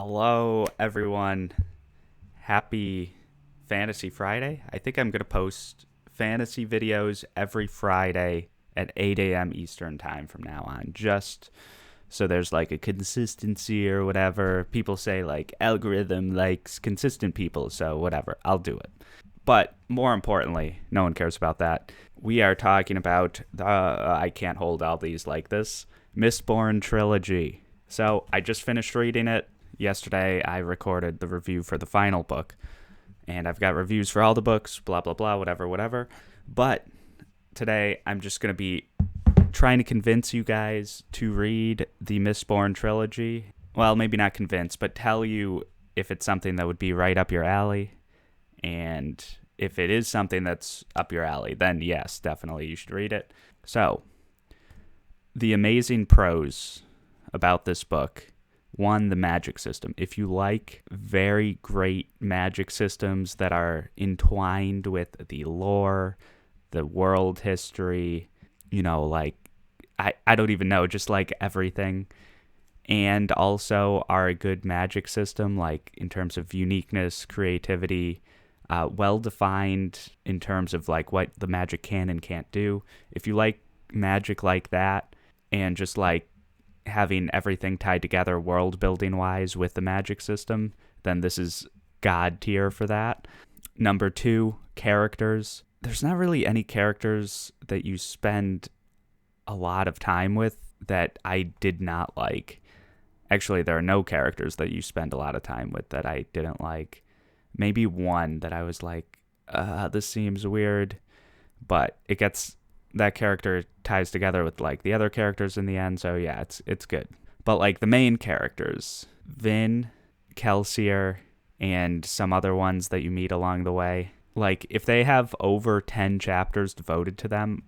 Hello, everyone. Happy Fantasy Friday. I think I'm going to post fantasy videos every Friday at 8 a.m. Eastern time from now on, just so there's like a consistency or whatever. People say like algorithm likes consistent people, so whatever, I'll do it. But more importantly, no one cares about that. We are talking about the I can't hold all these like this Mistborn trilogy. So I just finished reading it. Yesterday, I recorded the review for the final book, and I've got reviews for all the books, blah, blah, blah, whatever, whatever. But today, I'm just going to be trying to convince you guys to read the Mistborn trilogy. Well, maybe not convince, but tell you if it's something that would be right up your alley. And if it is something that's up your alley, then yes, definitely you should read it. So, the amazing prose about this book. One, the magic system. If you like very great magic systems that are entwined with the lore, the world history, like, I don't even know, just like everything, and also are a good magic system, like in terms of uniqueness, creativity, well-defined in terms of like what the magic can and can't do. If you like magic like that and just like having everything tied together world building wise with the magic system, then this is god tier for that. Number two, characters. There's not really any characters that you spend a lot of time with that I did not like. Actually, there are no characters that you spend a lot of time with that I didn't like. Maybe one that I was like, this seems weird, but that character ties together with like the other characters in the end, so yeah, it's good. But like the main characters, Vin, Kelsier, and some other ones that you meet along the way, like if they have over 10 chapters devoted to them,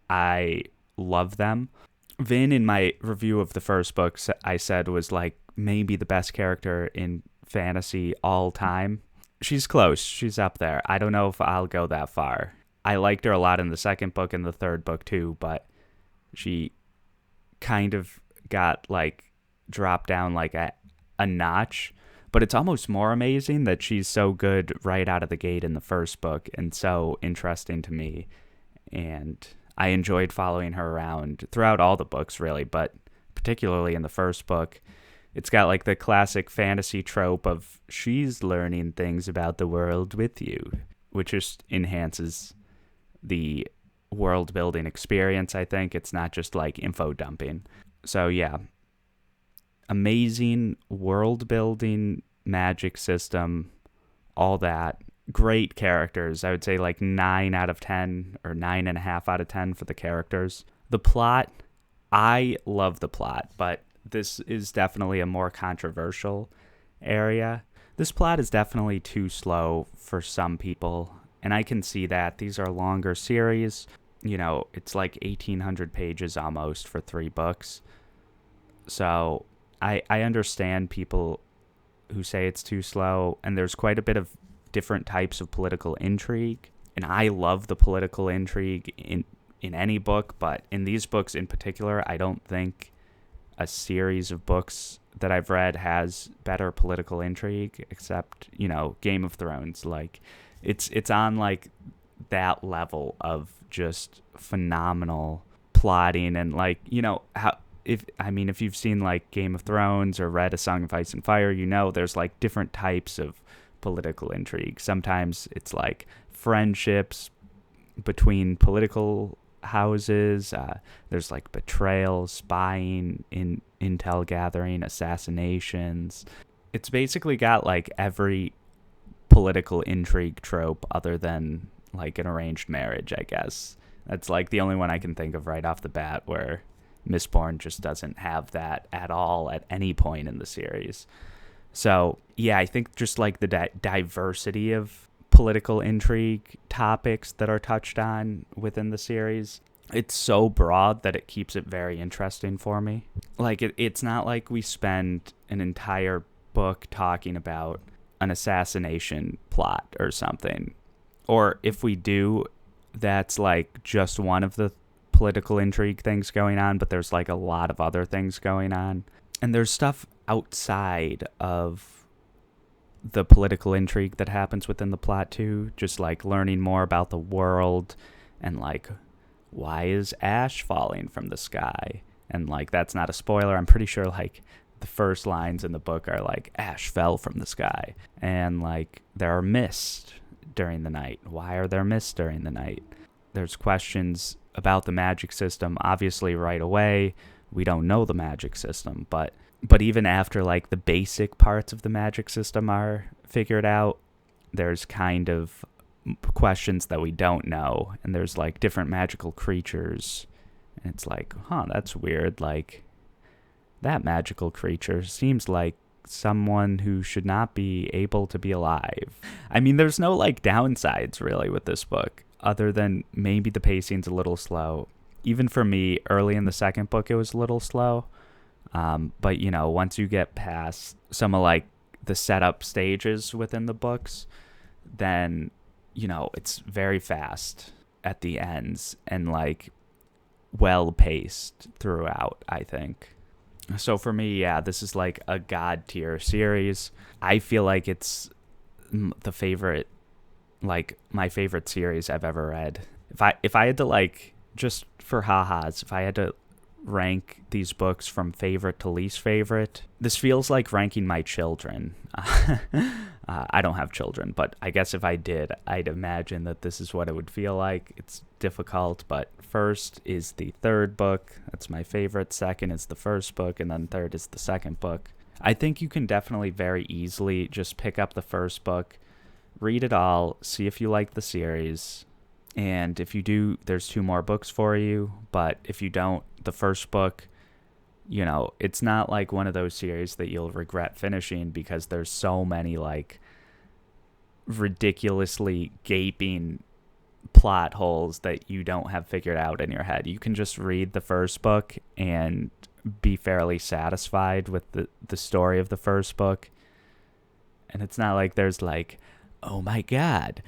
I love them. Vin, in my review of the first book, I said was like maybe the best character in fantasy all time. She's close. She's up there. I don't know if I'll go that far. I liked her a lot in the second book and the third book too, but she kind of got like dropped down like a notch. But it's almost more amazing that she's so good right out of the gate in the first book and so interesting to me. And I enjoyed following her around throughout all the books really, but particularly in the first book. It's got like the classic fantasy trope of she's learning things about the world with you, which just enhances the world building experience. I think it's not just like info dumping. So yeah, amazing world building, magic system, all that. Great characters. I would say like 9 out of 10 or 9.5 out of 10 for the characters. The plot, I love the plot, but this is definitely a more controversial area. This plot is definitely too slow for some people, and I can see that. These are longer series. It's like 1,800 pages almost for 3 books. So I understand people who say it's too slow, and there's quite a bit of different types of political intrigue. And I love the political intrigue in any book, but in these books in particular, I don't think a series of books that I've read has better political intrigue, except, Game of Thrones. Like, it's on like that level of just phenomenal plotting and like, if you've seen like Game of Thrones or read A Song of Ice and Fire, there's like different types of political intrigue. Sometimes it's like friendships between political houses. There's like betrayal, spying, intel gathering, assassinations. It's basically got like every political intrigue trope other than like an arranged marriage, I guess. That's like the only one I can think of right off the bat where Mistborn just doesn't have that at all at any point in the series. So yeah, I think just like the diversity of political intrigue topics that are touched on within the series, it's so broad that it keeps it very interesting for me. Like it's not like we spend an entire book talking about an assassination plot or something. Or if we do, that's like just one of the political intrigue things going on, but there's like a lot of other things going on. And there's stuff outside of the political intrigue that happens within the plot too, just like learning more about the world and like why is ash falling from the sky, and like that's not a spoiler, I'm pretty sure like the first lines in the book are like ash fell from the sky, and like there are mists during the night. Why are there mists during the night? There's questions about the magic system. Obviously right away we don't know the magic system, but even after like the basic parts of the magic system are figured out, there's kind of questions that we don't know, and there's like different magical creatures, and it's like, that's weird, like that magical creature seems like someone who should not be able to be alive. I mean, there's no like downsides really with this book, other than maybe the pacing's a little slow. Even for me, early in the second book, it was a little slow. But, you know, once you get past some of, like, the setup stages within the books, then, you know, it's very fast at the ends and, like, well-paced throughout, I think. So for me, yeah, this is, like, a god-tier series. I feel like it's the favorite, like, my favorite series I've ever read. If I had to, like, just for ha-has, if I had to rank these books from favorite to least favorite, this feels like ranking my children. I don't have children, but I guess if I did, I'd imagine that this is what it would feel like. It's difficult, but first is the third book. That's my favorite. Second is the first book, and then third is the second book. I think you can definitely very easily just pick up the first book, read it all, see if you like the series, and if you do, there's 2 more books for you. But if you don't, the first book, you know, it's not like one of those series that you'll regret finishing, because there's so many like ridiculously gaping plot holes that you don't have figured out in your head. You can just read the first book and be fairly satisfied with the story of the first book. And it's not like there's like, oh my god,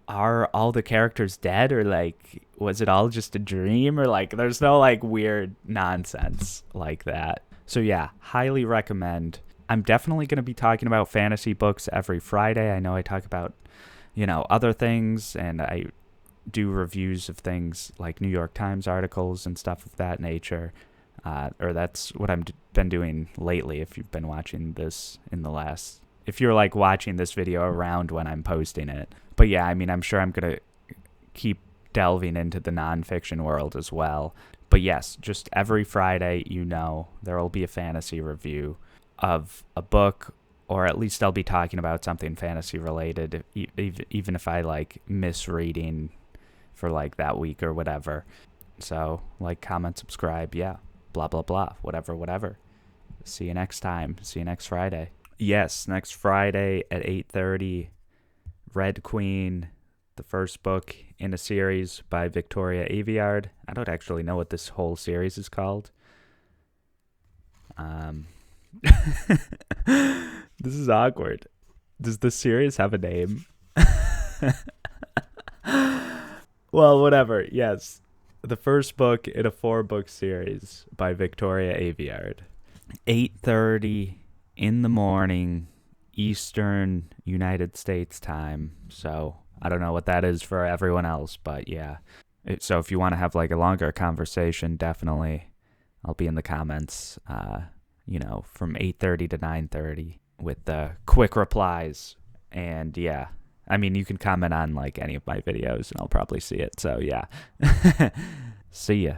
are all the characters dead, or like was it all just a dream, or like there's no like weird nonsense like that. So yeah, highly recommend. I'm definitely going to be talking about fantasy books every Friday. I know I talk about, you know, other things, and I do reviews of things like New York Times articles and stuff of that nature, or that's what I've been doing lately. If you've been watching this if you're like watching this video around when I'm posting it. But yeah, I mean, I'm sure I'm going to keep delving into the nonfiction world as well. But yes, just every Friday, you know, there will be a fantasy review of a book, or at least I'll be talking about something fantasy related, even if I like miss reading for like that week or whatever. So like, comment, subscribe, yeah, blah, blah, blah, whatever. See you next time. See you next Friday. Yes, next Friday at 8:30, Red Queen, the first book in a series by Victoria Aveyard. I don't actually know what this whole series is called. This is awkward. Does the series have a name? Well, whatever. Yes, the first book in a 4-book series by Victoria Aveyard. 8:30 in the morning, Eastern United States time. So I don't know what that is for everyone else, but yeah. So if you want to have like a longer conversation, definitely I'll be in the comments, you know, from 8:30 to 9:30 with the quick replies. And yeah, I mean, you can comment on like any of my videos and I'll probably see it. So yeah, see ya.